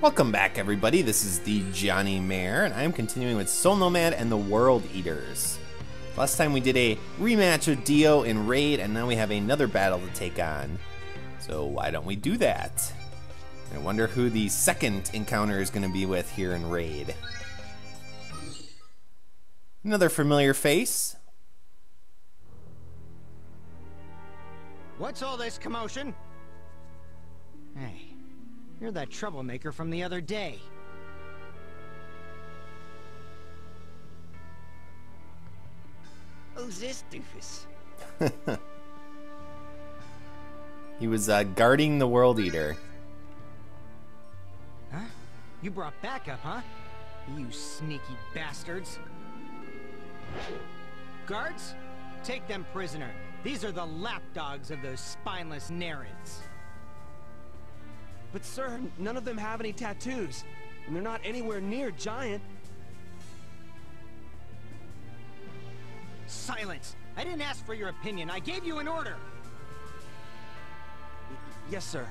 Welcome back, everybody. This is the thejonnymar, and I'm continuing with Nomad and the World Eaters. Last time we did a rematch with Dio in Raid, and now we have another battle to take on. So why don't we do that? I wonder who the second encounter is going to be with here in Raid. Another familiar face. What's all this commotion? Hey. You're that troublemaker from the other day. Who's this doofus? He was guarding the World Eater. Huh? You brought backup, huh? You sneaky bastards. Guards? Take them prisoner. These are the lapdogs of those spineless Narids. But sir, none of them have any tattoos, and they're not anywhere near giant. Silence! I didn't ask for your opinion. I gave you an order. Yes, sir.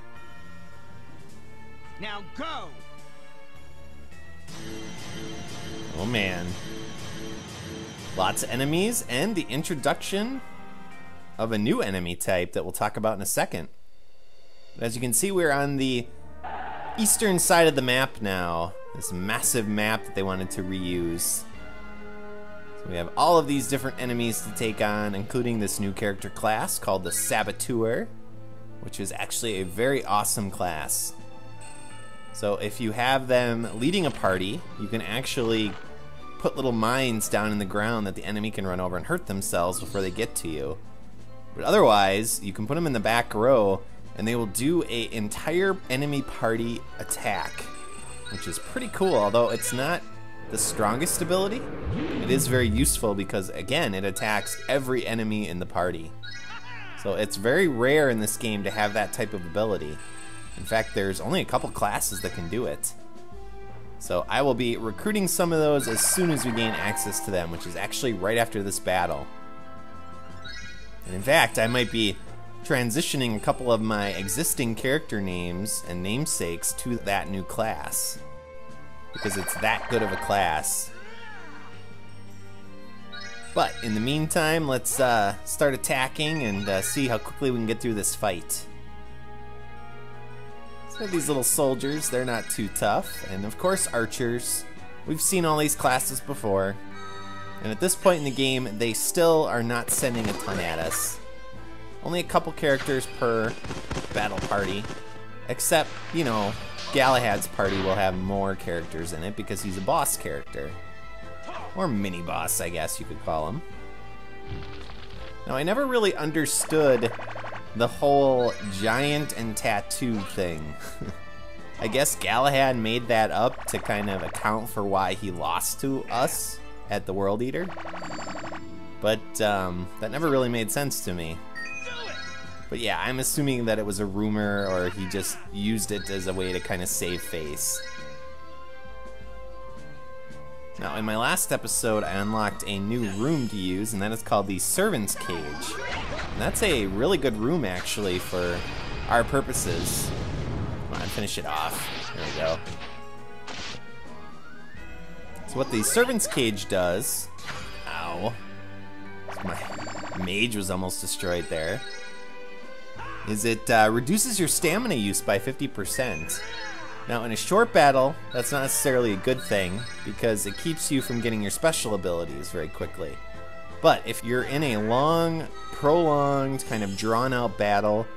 Now go! Oh man. Lots of enemies and the introduction of a new enemy type that we'll talk about in a second. As you can see, we're on the eastern side of the map now. This massive map that they wanted to reuse. So we have all of these different enemies to take on, including this new character class called the Saboteur, which is actually a very awesome class. So if you have them leading a party, you can actually put little mines down in the ground that the enemy can run over and hurt themselves before they get to you. But otherwise, you can put them in the back row and they will do an entire enemy party attack, which is pretty cool, although it's not the strongest ability. It is very useful because, again, it attacks every enemy in the party. So it's very rare in this game to have that type of ability. In fact, there's only a couple classes that can do it. So I will be recruiting some of those as soon as we gain access to them, which is actually right after this battle. And in fact, I might be transitioning a couple of my existing character names and namesakes to that new class, because it's that good of a class. But in the meantime, let's start attacking and see how quickly we can get through this fight. So these little soldiers, they're not too tough, and of course archers. We've seen all these classes before, and at this point in the game, they still are not sending a ton at us. Only a couple characters per battle party, except, you know, Galahad's party will have more characters in it because he's a boss character. Or mini-boss, I guess you could call him. Now, I never really understood the whole giant and tattoo thing. I guess Galahad made that up to kind of account for why he lost to us at the World Eater. But that never really made sense to me. But yeah, I'm assuming that it was a rumor, or he just used it as a way to kind of save face. Now, in my last episode, I unlocked a new room to use, and that is called the Servant's Cage. And that's a really good room, actually, for our purposes. Come on, finish it off. There we go. So what the Servant's Cage does... Ow. My mage was almost destroyed there. Is it reduces your stamina use by 50%. Now, in a short battle, that's not necessarily a good thing, because it keeps you from getting your special abilities very quickly. But if you're in a long, prolonged, kind of drawn-out battle,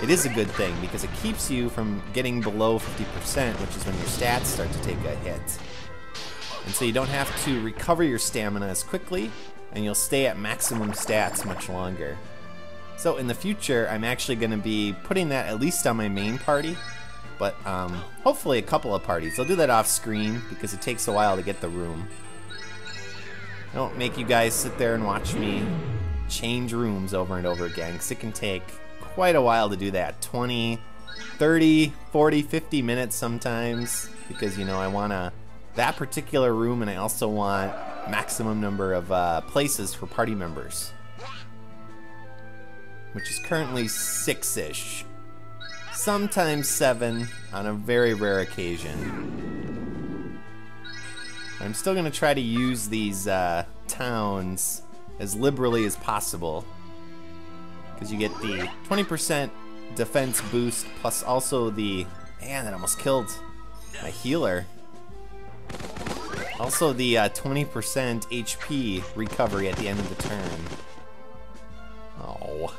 it is a good thing, because it keeps you from getting below 50%, which is when your stats start to take a hit. And so you don't have to recover your stamina as quickly, and you'll stay at maximum stats much longer. So in the future, I'm actually going to be putting that at least on my main party, but hopefully a couple of parties. I'll do that off screen because it takes a while to get the room. I don't make you guys sit there and watch me change rooms over and over again, because it can take quite a while to do that. 20, 30, 40, 50 minutes sometimes, because, you know, I want that particular room, and I also want maximum number of places for party members, which is currently 6-ish. sometimes 7 on a very rare occasion. I'm still going to try to use these towns as liberally as possible, because you get the 20% defense boost plus also the... Man, that almost killed my healer. Also the 20% HP recovery at the end of the turn. Oh.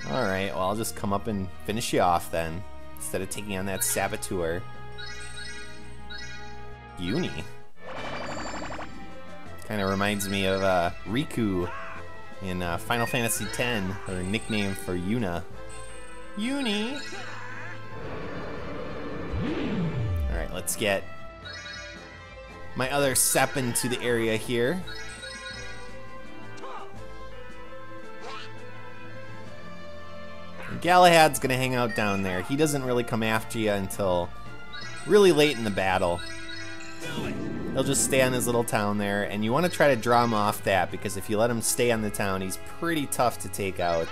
Alright, well, I'll just come up and finish you off then, instead of taking on that Saboteur. Uni. Kind of reminds me of Riku in Final Fantasy X, her nickname for Yuna. Uni! Alright, let's get my other Sep into the area here. Galahad's gonna hang out down there. He doesn't really come after you until really late in the battle. He'll just stay on his little town there, and you want to try to draw him off that, because if you let him stay on the town, he's pretty tough to take out.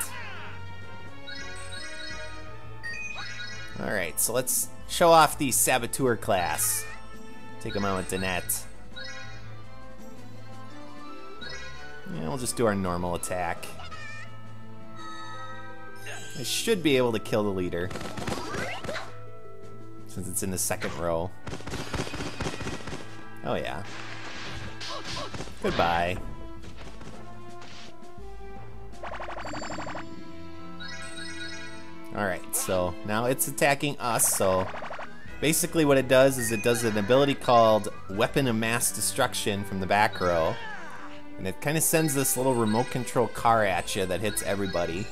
Alright, so let's show off the Saboteur class. Take him out with Danette. Yeah, we'll just do our normal attack. I should be able to kill the leader, since it's in the second row. Oh yeah. Goodbye. Alright, so now it's attacking us, so basically what it does is it does an ability called Weapon of Mass Destruction from the back row. And it kind of sends this little remote control car at you that hits everybody.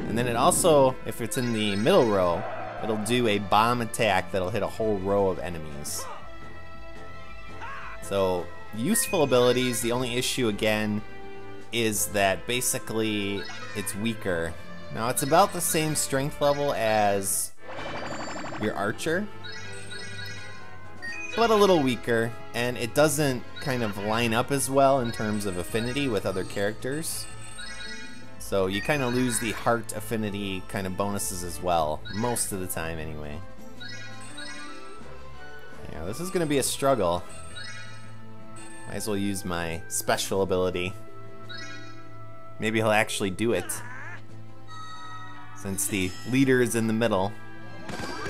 And then it also, if it's in the middle row, it'll do a bomb attack that'll hit a whole row of enemies. So, useful abilities. The only issue, again, is that basically it's weaker. Now, it's about the same strength level as your archer, but a little weaker, and it doesn't kind of line up as well in terms of affinity with other characters. So you kind of lose the heart affinity kind of bonuses as well, most of the time anyway. Yeah, this is going to be a struggle. Might as well use my special ability. Maybe he'll actually do it, since the leader is in the middle.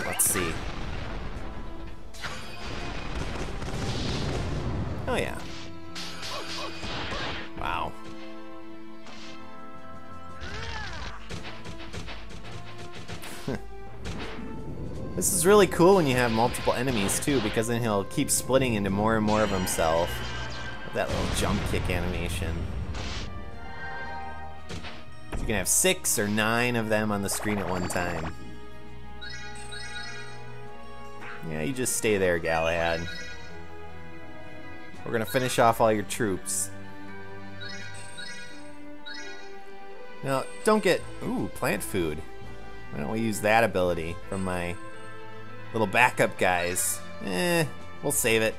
Let's see. Oh yeah. Wow. This is really cool when you have multiple enemies too, because then he'll keep splitting into more and more of himself. That little jump kick animation. You can have 6 or 9 of them on the screen at one time. Yeah, you just stay there, Galahad. We're gonna finish off all your troops. Now, don't get... Ooh, plant food. Why don't we use that ability from my little backup guys? We'll save it.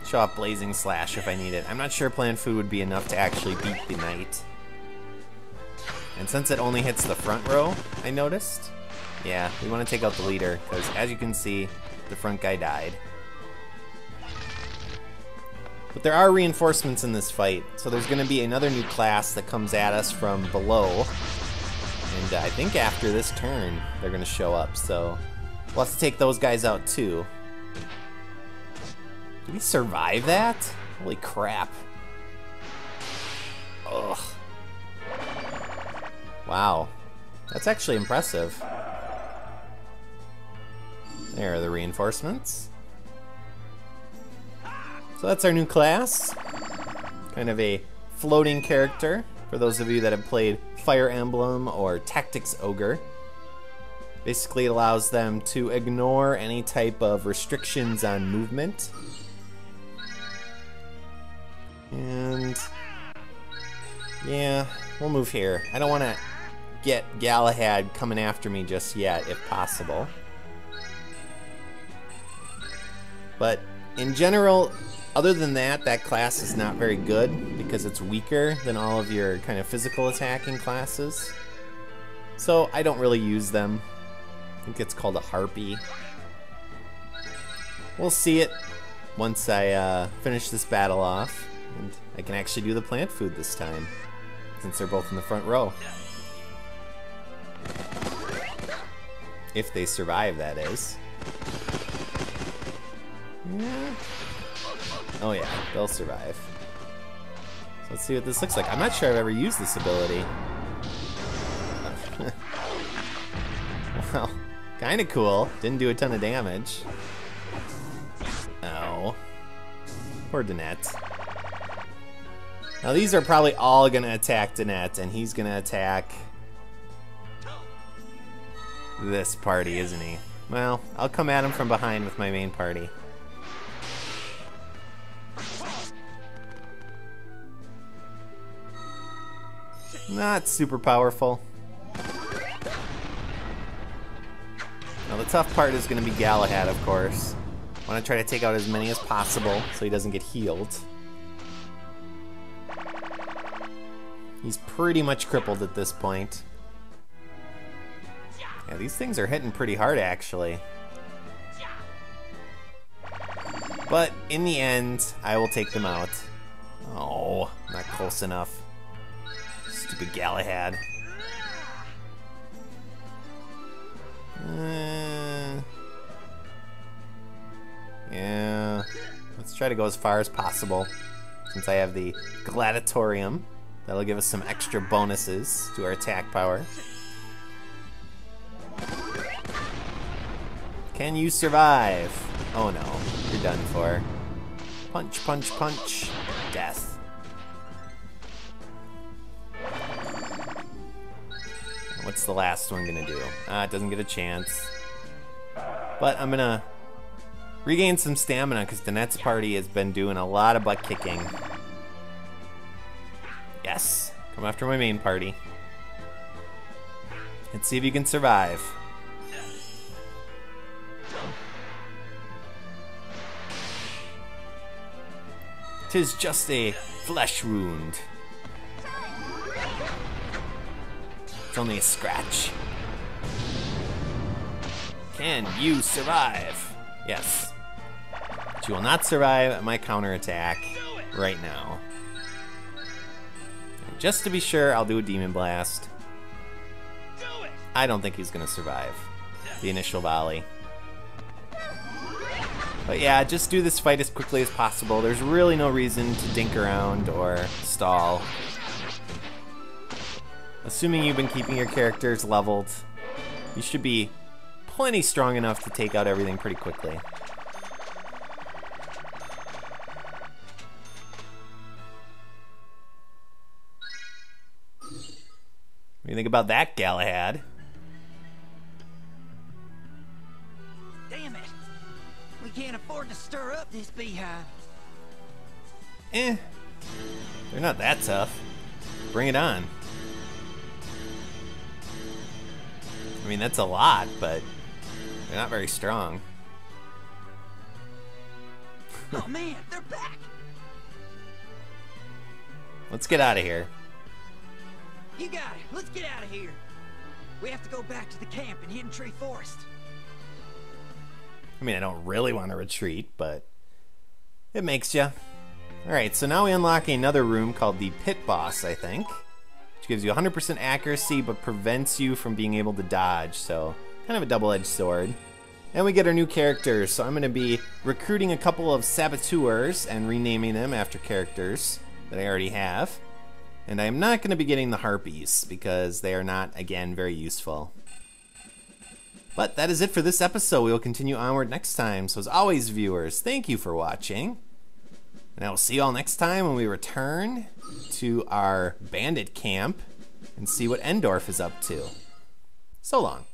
Show off Blazing Slash if I need it. I'm not sure plant food would be enough to actually beat the knight. And since it only hits the front row, I noticed, yeah, we want to take out the leader, because as you can see, the front guy died. But there are reinforcements in this fight, so there's going to be another new class that comes at us from below. And I think after this turn, they're going to show up, so we'll have to take those guys out too. Did we survive that? Holy crap. Ugh. Wow. That's actually impressive. There are the reinforcements. So that's our new class. Kind of a floating character for those of you that have played Fire Emblem or Tactics Ogre. Basically it allows them to ignore any type of restrictions on movement. And yeah, we'll move here. I don't want to get Galahad coming after me just yet, if possible. But in general, other than that, that class is not very good because it's weaker than all of your kind of physical attacking classes. so I don't really use them. I think it's called a harpy. We'll see it once I finish this battle off, and I can actually do the plant food this time, since they're both in the front row. If they survive, that is. Yeah. Oh yeah, they'll survive. So let's see what this looks like. I'm not sure I've ever used this ability. Well, kinda cool. Didn't do a ton of damage. Oh. Poor Danette. Now these are probably all gonna attack Danette, and he's gonna attack this party, isn't he? Well, I'll come at him from behind with my main party. Not super powerful. Now the tough part is going to be Galahad, of course. I want to try to take out as many as possible so he doesn't get healed. He's pretty much crippled at this point. Yeah, these things are hitting pretty hard, actually. But in the end, I will take them out. Oh, not close enough. Stupid Galahad. Yeah. Let's try to go as far as possible. Since I have the Gladiatorium, that'll give us some extra bonuses to our attack power. Can you survive? Oh no, you're done for. Punch, punch, punch. Death. What's the last one gonna do? It doesn't get a chance. But I'm gonna regain some stamina because Danette's party has been doing a lot of butt kicking. Yes, come after my main party. Let's see if you can survive. 'Tis just a flesh wound. It's only a scratch. Can you survive? Yes. But you will not survive my counterattack right now. And just to be sure, I'll do a Demon Blast. I don't think he's gonna survive the initial volley. But yeah, just do this fight as quickly as possible. There's really no reason to dink around or stall. Assuming you've been keeping your characters leveled, you should be plenty strong enough to take out everything pretty quickly. What do you think about that, Galahad? Damn it! We can't afford to stir up this beehive. They're not that tough. Bring it on. I mean, that's a lot, but they're not very strong. Oh man, they're back! Let's get out of here. You got it. Let's get out of here. We have to go back to the camp in Hidden Tree Forest. I mean, I don't really want to retreat, but it makes ya. Alright, so now we unlock another room called the Pit Boss, I think. Which gives you 100% accuracy, but prevents you from being able to dodge, so kind of a double-edged sword. And we get our new characters, so I'm going to be recruiting a couple of Saboteurs and renaming them after characters that I already have. And I'm not going to be getting the Harpies, because they are not, again, very useful. But that is it for this episode. We will continue onward next time. So as always, viewers, thank you for watching. And I will see you all next time when we return to our bandit camp and see what Endorf is up to. So long.